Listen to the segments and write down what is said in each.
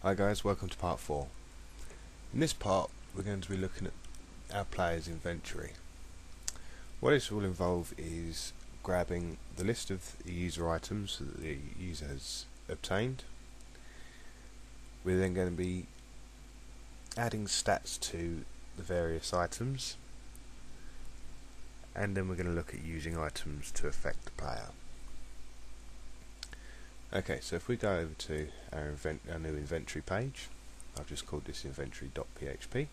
Hi guys, welcome to part 4. In this part we're going to be looking at our player's inventory. What this will involve is grabbing the list of the user items that the user has obtained. We're then going to be adding stats to the various items, and then we're going to look at using items to affect the player. Okay, so if we go over to our new inventory page, I've just called this inventory.php.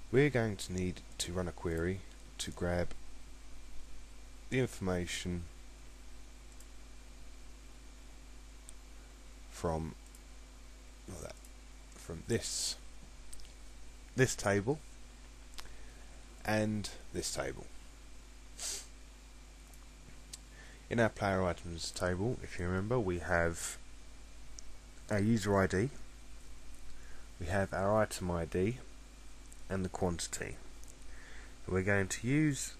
We're going to need to run a query to grab the information from this table and this table. In our player items table, if you remember, we have our user ID, we have our item ID and the quantity. And we're going to use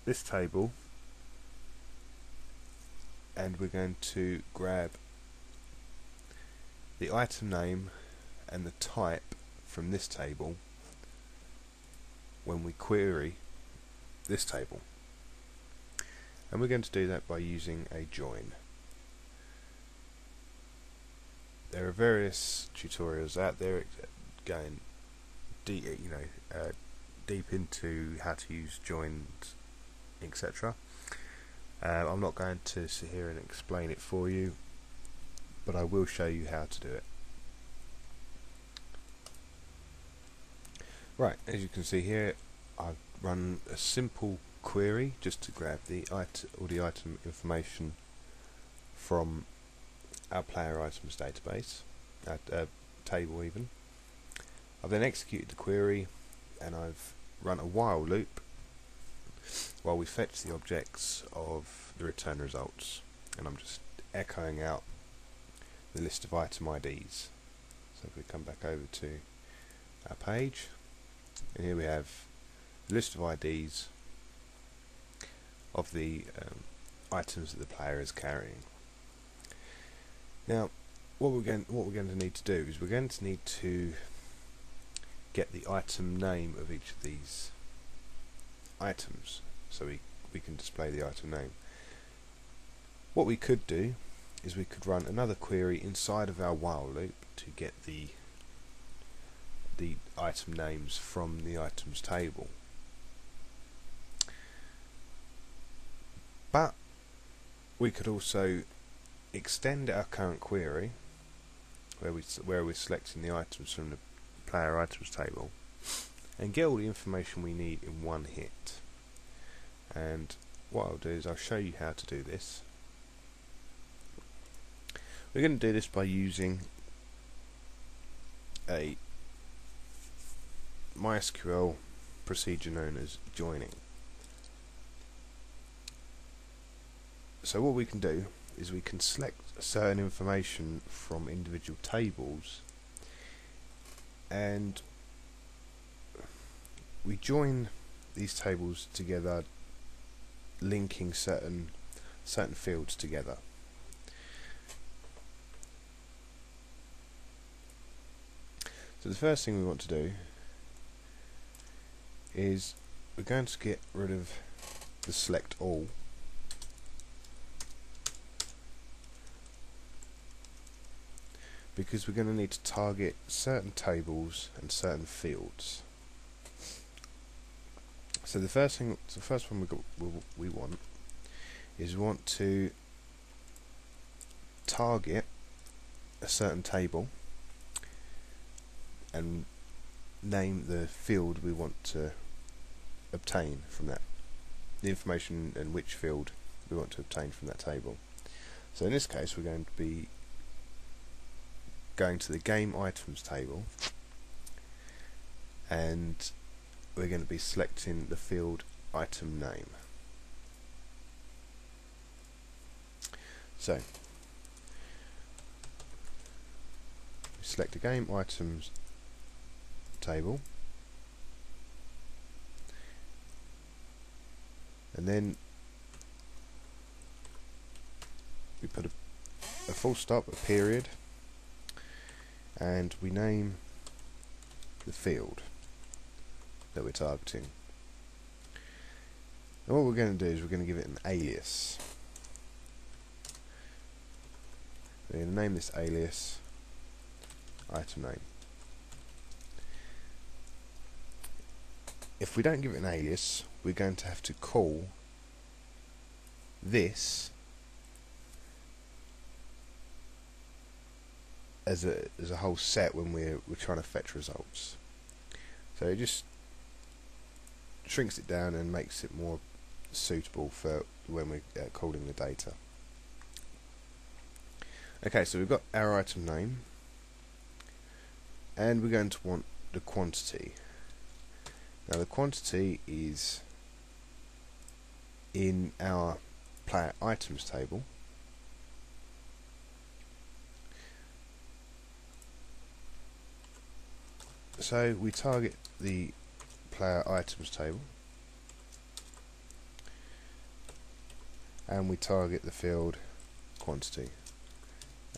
this table and we're going to grab the item name and the type from this table when we query this table. And we're going to do that by using a join. There are various tutorials out there going deep into how to use joins, etc. I'm not going to sit here and explain it for you, but I will show you how to do it. Right, as you can see here, I've run a simple query just to grab all the item information from our player items database, table even. I've then executed the query and I've run a while loop while we fetch the objects of the return results, and I'm just echoing out the list of item IDs. So if we come back over to our page, and here we have the list of IDs of the items that the player is carrying. Now, what we're going to need to do is we're going to need to get the item name of each of these items, so we can display the item name. What we could do is we could run another query inside of our while loop to get the item names from the items table. But we could also extend our current query, where we're selecting the items from the player items table, and get all the information we need in one hit. And what I'll do is I'll show you how to do this. We're going to do this by using a mysql procedure known as joining. So what we can do is we can select certain information from individual tables and we join these tables together, linking certain fields together. So the first thing we want to do is we're going to get rid of the select all, because we're going to need to target certain tables and certain fields. So the first one we want is we want to target a certain table and name the field we want to obtain from that, the information and which field we want to obtain from that table. So in this case we're going to be going to the game items table and we're going to be selecting the field item name. So we select the game items table and then we put a full stop, a period, and we name the field that we're targeting. And what we're going to do is we're going to give it an alias. We're going to name this alias item name. If we don't give it an alias, we're going to have to call this as a whole set when we're trying to fetch results. So it just shrinks it down and makes it more suitable for when we're calling the data. Okay, so we've got our item name, and we're going to want the quantity. Now the quantity is in our player items table. So we target the player items table, and we target the field quantity,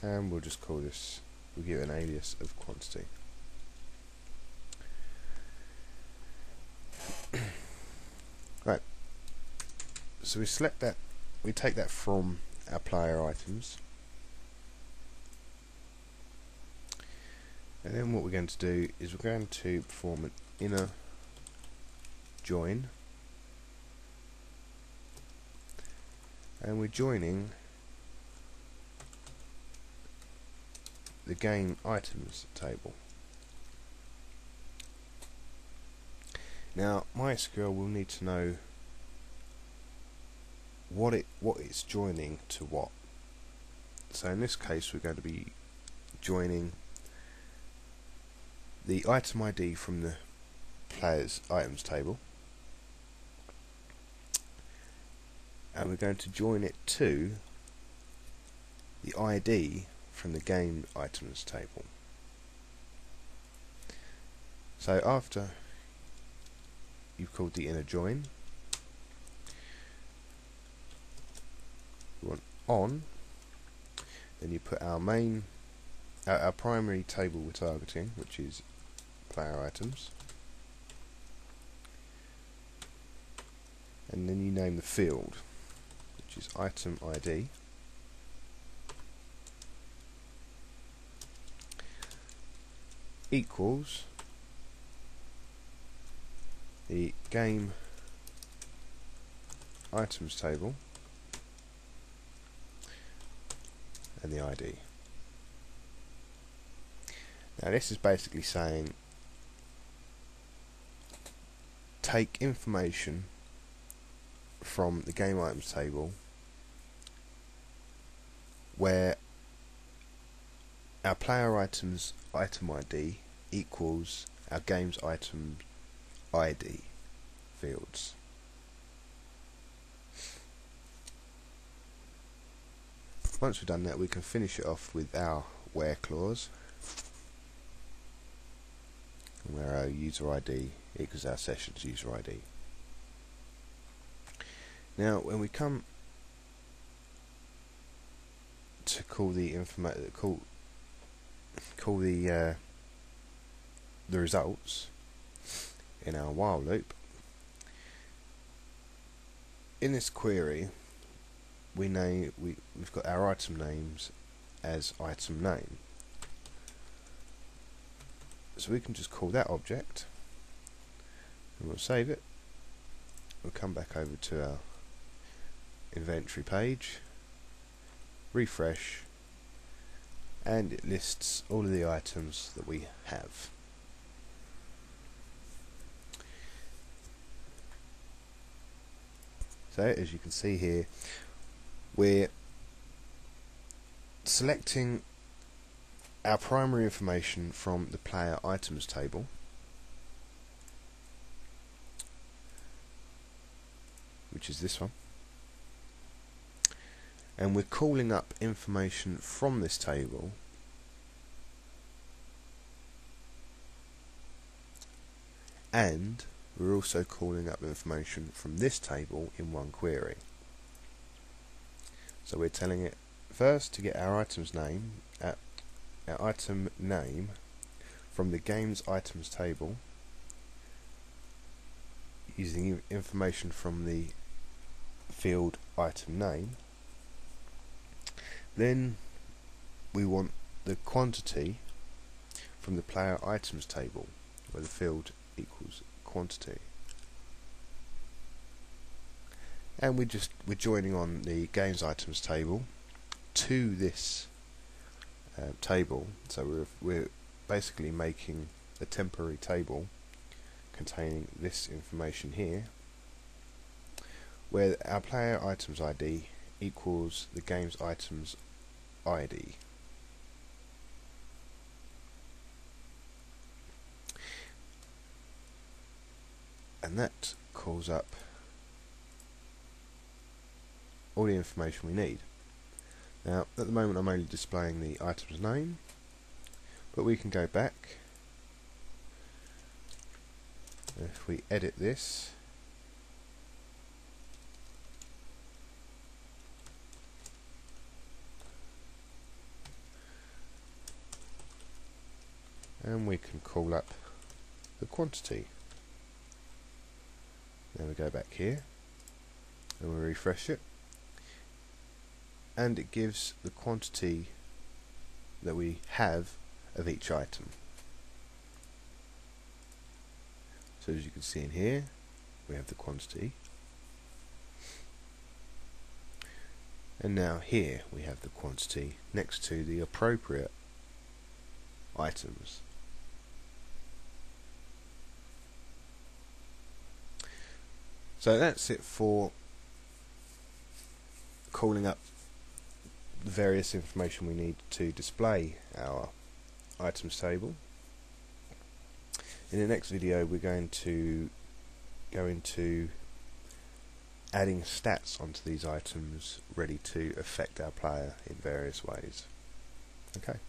and we'll just call this, we'll give it an alias of quantity. Right, so we select that, we take that from our player items, and then what we're going to do is we're going to perform an inner join, and we're joining the game items table. Now mysql will need to know what it's joining to what. So in this case we're going to be joining the item ID from the player's items table, and we're going to join it to the ID from the game items table. So after you've called the inner join, you want on, then you put our main, our primary table we're targeting, which is player items, and then you name the field, which is item ID, equals the game items table and the ID. Now this is basically saying take information from the game items table where our player items item ID equals our game's item ID fields. Once we've done that, we can finish it off with our where clause, where our user ID equals our session's user ID. Now when we come to call the call the results in our while loop, in this query we've got our item names as item name, so we can just call that object and we'll save it. We'll come back over to our inventory page, refresh, and it lists all of the items that we have. So as you can see here, we're selecting our primary information from the player items table, which is this one, and we're calling up information from this table and we're also calling up information from this table in one query. So we're telling it first to get our item's name our item name from the game's items table using information from the field item name. Then we want the quantity from the player items table, where the field equals quantity. And we're joining on the games items table to this table, so we're basically making a temporary table containing this information here, where our player items ID equals the game's items ID. And that calls up all the information we need. Now, at the moment I'm only displaying the item's name, but we can go back. If we edit this, and we can call up the quantity. Then we go back here and we refresh it, and it gives the quantity that we have of each item. So as you can see in here, we have the quantity, and now here we have the quantity next to the appropriate items. So that's it for calling up the various information we need to display our items table. In the next video we're going to go into adding stats onto these items ready to affect our player in various ways. Okay.